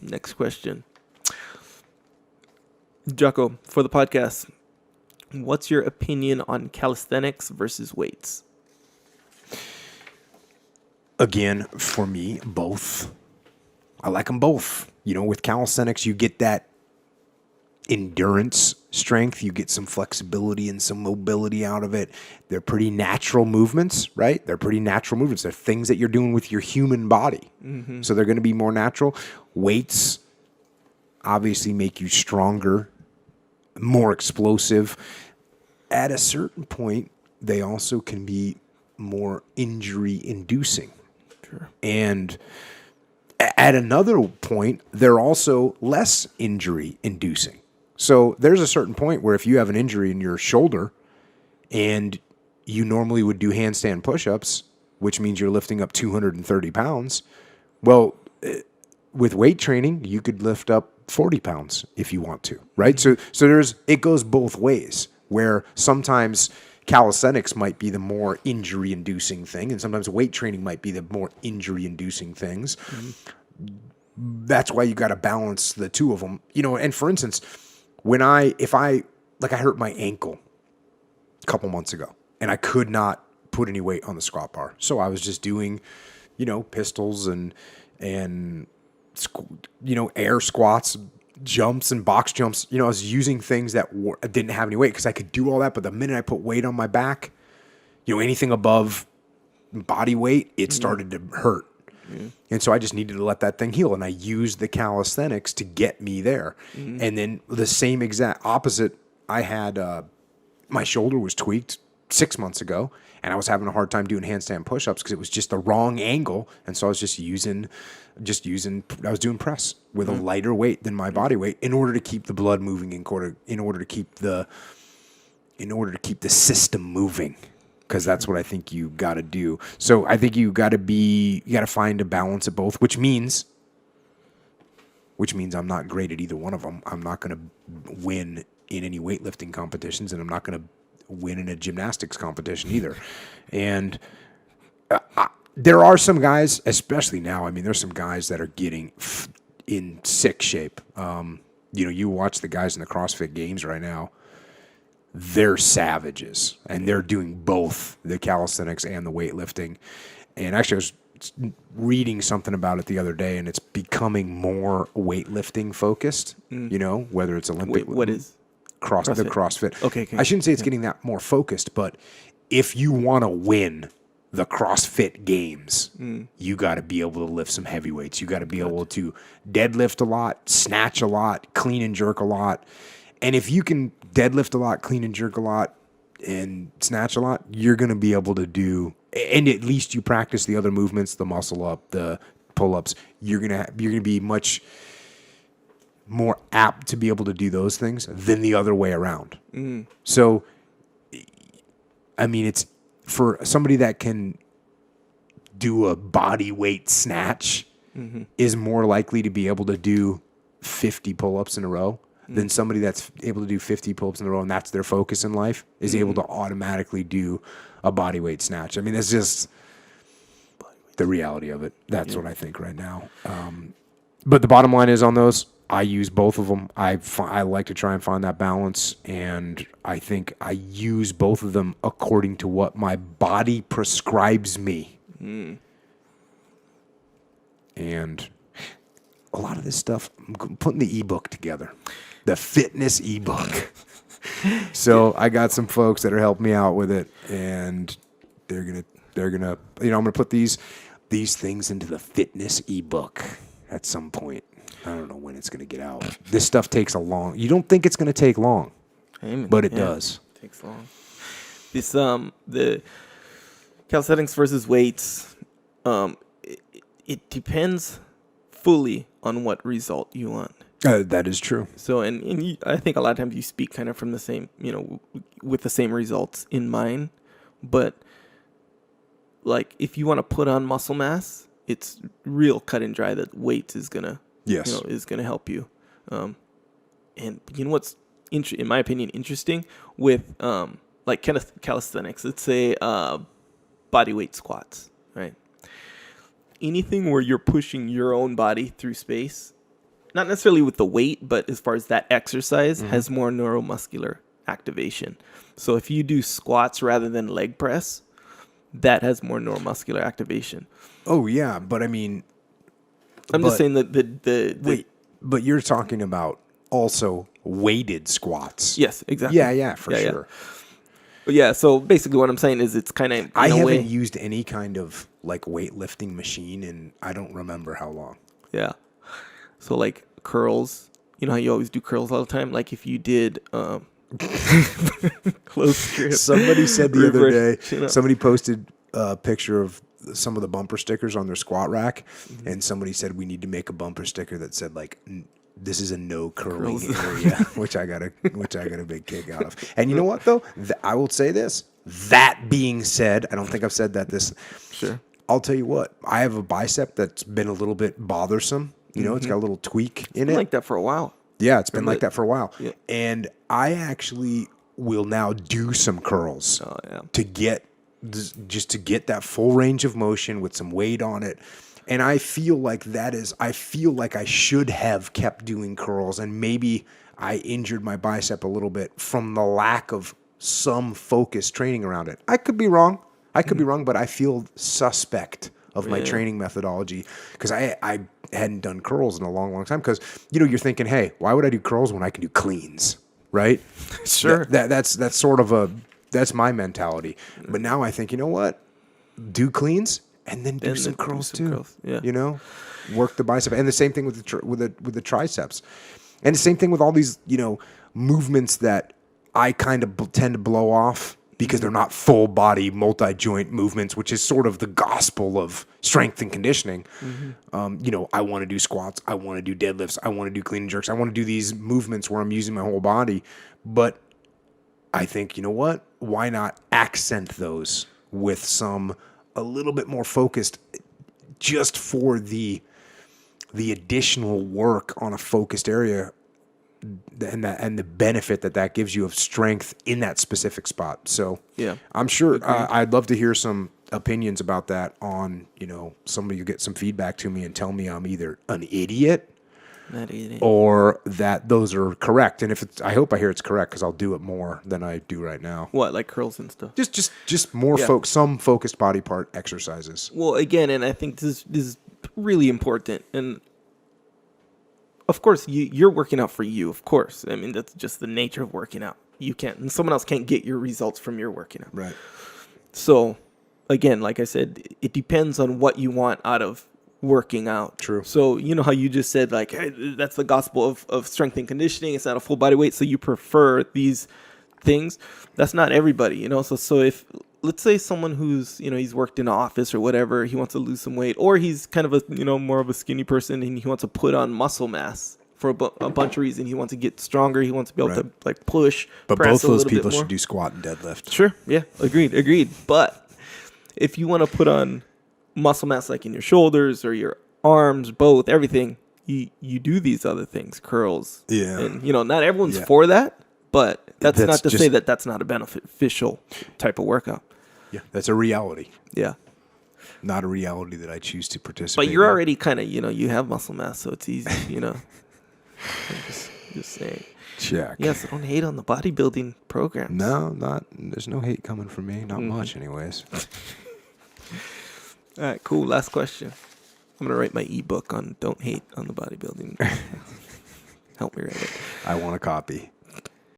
Next question. Jocko, for the podcast, what's your opinion on calisthenics versus weights? Again, for me, both. I like them both. With calisthenics, you get that endurance strength. You get some flexibility and some mobility out of it. They're pretty natural movements, right? They're pretty natural movements. They're things that you're doing with your human body. Mm-hmm. So they're going to be more natural. Weights obviously make you stronger, more explosive. At a certain point, they also can be more injury-inducing. Sure. And at another point, they're also less injury-inducing. So there's a certain point where if you have an injury in your shoulder and you normally would do handstand push-ups, which means you're lifting up 230 pounds, well, with weight training, you could lift up 40 pounds if you want to, right? So it goes both ways, where sometimes calisthenics might be the more injury-inducing thing, and sometimes weight training might be the more injury-inducing things. Mm-hmm. That's why you got to balance the two of them. And for instance, I hurt my ankle a couple months ago, and I could not put any weight on the squat bar. So I was just doing, pistols and air squats, jumps and box jumps. I was using things that didn't have any weight because I could do all that. But the minute I put weight on my back, anything above body weight, it started to hurt. Mm-hmm. And so I just needed to let that thing heal. And I used the calisthenics to get me there. Mm-hmm. And then the same exact opposite, I had my shoulder was tweaked 6 months ago. And I was having a hard time doing handstand push-ups because it was just the wrong angle. And so I was I was doing press with a lighter weight than my body weight in order to keep the blood moving, in order to keep the system moving. Because that's what I think you got to do. So I think you got to find a balance of both, which means I'm not great at either one of them. I'm not going to win in any weightlifting competitions, and I'm not going to win in a gymnastics competition either. And there are some guys, especially now, there's some guys that are getting in sick shape. You watch the guys in the CrossFit Games right now. They're savages, and they're doing both the calisthenics and the weightlifting. And actually, I was reading something about it the other day, and it's becoming more weightlifting focused, whether it's Olympic. Wait, what is? The CrossFit. Okay. I shouldn't say it's getting that more focused, but if you want to win the CrossFit Games, you got to be able to lift some heavy weights. You got to be able to deadlift a lot, snatch a lot, clean and jerk a lot. And if you can deadlift a lot, clean and jerk a lot, and snatch a lot, you're going to be able to do, and at least you practice the other movements, the muscle up, the pull-ups. You're going to be much more apt to be able to do those things than the other way around. Mm. So, it's for somebody that can do a body weight snatch is more likely to be able to do 50 pull-ups in a row than somebody that's able to do 50 pull-ups in a row and that's their focus in life is able to automatically do a body weight snatch. That's just the reality of it. That's what I think right now. But the bottom line is on those, I use both of them. I like to try and find that balance, and I think I use both of them according to what my body prescribes me. Mm. And a lot of this stuff, I'm putting the ebook together, the fitness ebook. So I got some folks that are helping me out with it, and they're gonna, I'm gonna put these things into the fitness ebook at some point. I don't know when it's going to get out. This stuff takes you don't think it's going to take long, but it does. It takes long. This, the calisthenics versus weights, it depends fully on what result you want. That is true. So, and I think a lot of times you speak kind of from the same, with the same results in mind, but like if you want to put on muscle mass, it's real cut and dry that weights is going to, is going to help you. And what's, in my opinion, interesting with like calisthenics, let's say body weight squats, right? Anything where you're pushing your own body through space not necessarily with the weight, but as far as that exercise has more neuromuscular activation. So if you do squats rather than leg press, that has more neuromuscular activation. Oh yeah, but I mean, I'm just saying that the wait, but you're talking about also weighted squats. yes, exactly. Yeah, for sure. Yeah, so basically what I'm saying is it's kind of I haven't used any kind of like weightlifting machine in I don't remember how long. Yeah. So like curls, you know how you always do curls all the time? Like if you did close grip. Somebody said the other day, chin-up. somebody posted a picture of some of the bumper stickers on their squat rack, and somebody said we need to make a bumper sticker that said like this is a no curling area, which I got a big kick out of. And you know what though? I will say this. That being said, I don't think I've said that this. Sure. I'll tell you what. I have a bicep that's been a little bit bothersome. You know, it's got a little tweak in it. Like that for a while. Yeah, it's been like that for a while. Yeah. And I actually will now do some curls to get just to get that full range of motion with some weight on it. And I feel like I feel like I should have kept doing curls, and maybe I injured my bicep a little bit from the lack of some focused training around it. I could be wrong. But I feel suspect of my training methodology because I hadn't done curls in a long, long time. Because, you know, you're thinking, hey, why would I do curls when I can do cleans, right? Sure. That's sort of that's my mentality. But now I think, you know what? Do cleans and then do some curls too. Yeah. You know, work the bicep, and the same thing with the triceps, and the same thing with all these, you know, movements that I kind of tend to blow off because they're not full body multi-joint movements, which is sort of the gospel of strength and conditioning. You know, I want to do squats, I want to do deadlifts, I want to do clean and jerks, I want to do these movements where I'm using my whole body. But I think, you know what? Why not accent those with some a little bit more focused, just for the additional work on a focused area, and the benefit that gives you of strength in that specific spot. So yeah, I'm sure I'd love to hear some opinions about that on, you know, somebody get some feedback to me and tell me I'm either an idiot or that those are correct. And if it's, I hope I hear it's correct, because I'll do it more than I do right now. What, like curls and stuff? Just more some focused body part exercises. Well, again, and I think this is really important. And of course, you're working out for you. Of course, I mean that's just the nature of working out. You can't, and someone else can't get your results from your working out. Right. So, again, like I said, it depends on what you want out of working out. True. So you know how you just said like, hey, that's the gospel of strength and conditioning. It's not a full body weight, so you prefer these things. That's not everybody, you know. So if let's say someone who's, you know, he's worked in an office or whatever, he wants to lose some weight, or he's kind of a, you know, more of a skinny person and he wants to put on muscle mass for a bunch of reasons. He wants to get stronger. He wants to be able to like push. But press both those people should do squat and deadlift. Sure. Yeah. Agreed. But if you want to put on muscle mass like in your shoulders or your arms, both, everything, you do these other things, curls. Yeah. And, you know, not everyone's for that, but that's not to say that that's not a beneficial type of workout. Yeah. That's a reality. Yeah. Not a reality that I choose to participate But you're in. already kind of, you know, you have muscle mass, so it's easy, you know. just saying. Check. Yeah, so don't hate on the bodybuilding programs. No, there's no hate coming from me. Not much, anyways. All right, cool. Last question. I'm going to write my ebook on don't hate on the bodybuilding. Help me write it. I want a copy.